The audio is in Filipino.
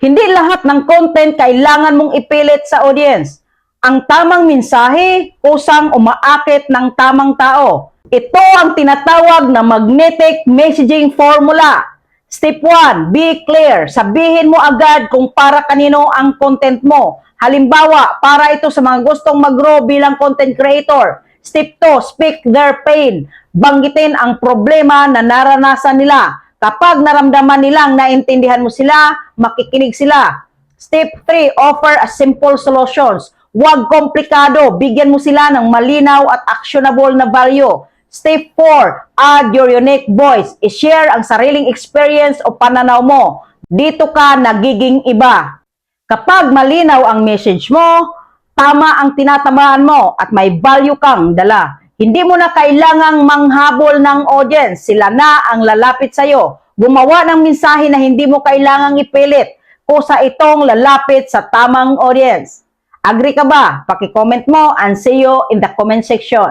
Hindi lahat ng content kailangan mong ipilit sa audience. Ang tamang mensahe, kusang umaakit ng tamang tao. Ito ang tinatawag na magnetic messaging formula. Step 1, be clear. Sabihin mo agad kung para kanino ang content mo. Halimbawa, para ito sa mga gustong mag-grow bilang content creator. Step 2, speak their pain. Banggitin ang problema na naranasan nila. Kapag naramdaman nilang naintindihan mo sila, makikinig sila. Step 3, offer a simple solutions. Huwag komplikado, bigyan mo sila ng malinaw at actionable na value. Step 4, add your unique voice. I-share ang sariling experience o pananaw mo. Dito ka nagiging iba. Kapag malinaw ang message mo, tama ang tinatamaan mo at may value kang dala. Hindi mo na kailangang manghabol ng audience. Sila na ang lalapit sa'yo. Gumawa ng mensahe na hindi mo kailangang ipilit kusa itong lalapit sa tamang audience. Agree ka ba? Paki-comment mo and see you in the comment section.